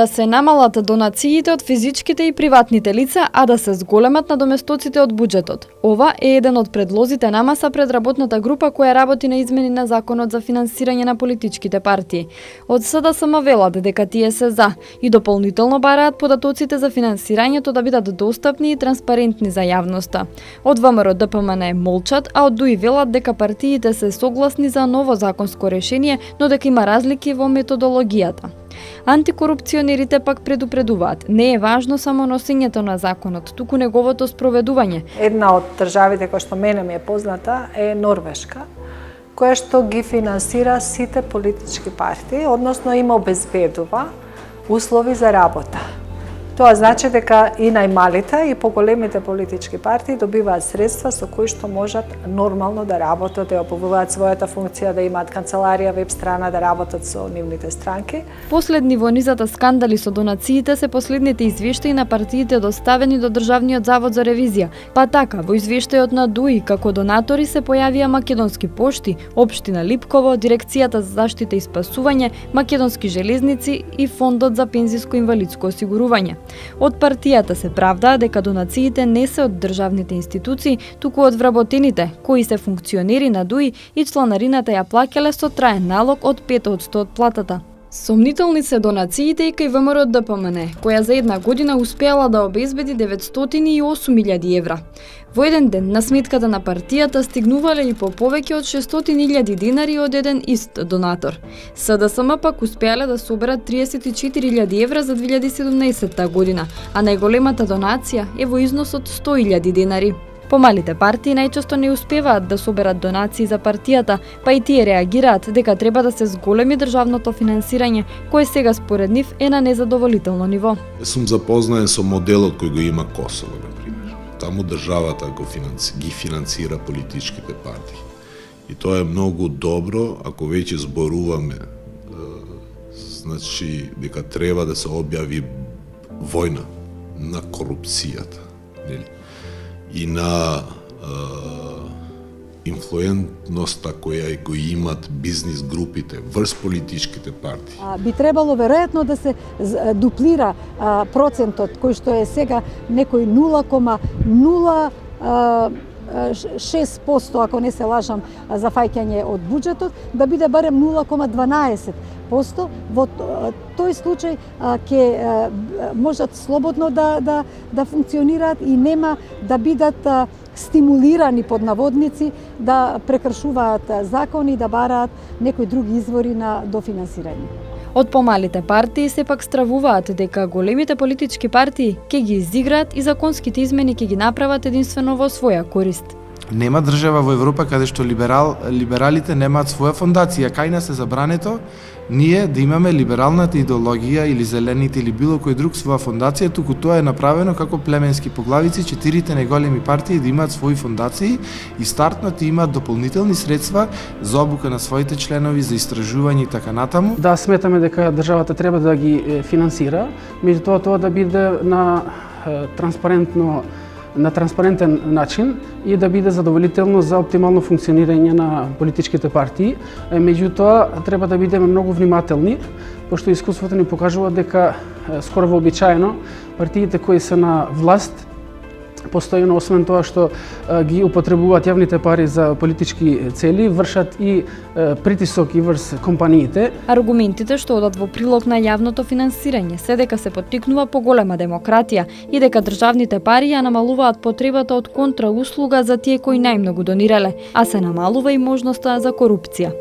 да се намалат донациите од физичките и приватните лица, а да се зголемат надоместоците од буџетот. Ова е еден од предлозите на маса пред работната група која работи на измени на законот за финансирање на политичките партии. Од СДСМ велат дека тие се за и дополнително бараат податоците за финансирањето да бидат достапни и транспарентни за јавноста. Од ВМРО ДПМН молчат, а од ДУИ велат дека партиите се согласни за ново законско решение, но дека има разлики во методологијата. Антикорупционерите пак предупредуваат, не е важно само носењето на законот, туку неговото спроведување. Една од државите која што мене ми е позната е Норвешка, која што ги финансира сите политички партии, односно им обезбедува услови за работа. Тоа значи дека и најмалите и поголемите политички партии добиваат средства со кои што можат нормално да работат, да оповуваат својата функција, да имаат канцеларија, веб страна, да работат со нивните странки. Последни во низата скандали со донациите се последните извештаи на партиите доставени до Државниот завод за ревизија. Па така, во извештајот на ДУИ како донатори се појавија Македонски пошти, Општина Липково, Дирекцијата за заштита и спасување, Македонски железници и Фондот за пензиско инвалидско осигурување. Од партијата се правдаа дека донациите не се од државните институции, туку од вработените, кои се функционери на ДУИ и чланарината ја плаќале со траен налог од 5% од платата. Сомнителни се донациите и кај ВМРО ДПМН, која за една година успеала да обезбеди 908.000 евра. Во еден ден на сметката на партијата стигнувале и по повеќе од 600.000 динари од еден ист донатор. СДСМ пак успеале да соберат 34.000 евра за 2017 година, а најголемата донација е во износ од 100.000 динари. Помалите партии најчесто не успеваат да соберат донации за партијата, па и тие реагираат дека треба да се зголеми државното финансирање, кое сега според нив е на незадоволително ниво. Сум запознаен со моделот кој го има Косово, например. Таму државата ги финансира политичките партии. И тоа е многу добро, ако веќе зборуваме значи дека треба да се објави војна на корупцијата, нели? И на инфлуентноста која го имат бизнис групите врз политичките партии. Би требало веројатно да се дуплира процентот кој што е сега некој 0,06%, ако не се лажам, за фаќање од буџетот, да биде барем 0,12%. Во тој случај ќе можат слободно да функционираат и нема да бидат стимулирани под наводници да прекршуваат закони, да бараат некои други извори на дофинансирање. Од помалите партии сепак стравуваат дека големите политички партии ќе ги изиграат и законските измени ќе ги направат единствено во своја корист. Нема држава во Европа каде што либералите немаат своја фондација. Кај нас е забрането ние да имаме либералната идеологија или зелените или било кој друг своја фондација, туку тоа е направено како племенски поглавици, 4 најголеми партии да имаат своји фондации и стартно ти имаат дополнителни средства за обука на своите членови, за истражување и така натаму. Да, сметаме дека државата треба да ги финансира, меѓутоа тоа да биде на транспарентен начин и да биде задоволително за оптимално функционирање на политичките партии. Меѓутоа, треба да бидеме многу внимателни, пошто искуството ни покажува дека скоро вообичаено партиите кои се на власт постојано, освен тоа што ги употребуваат јавните пари за политички цели, вршат и притисок и врз компаниите. Аргументите што одат во прилог на јавното финансирање се дека се поттикнува поголема демократија и дека државните пари ја намалуваат потребата од контрауслуга за тие кои најмногу донирале, а се намалува и можноста за корупција.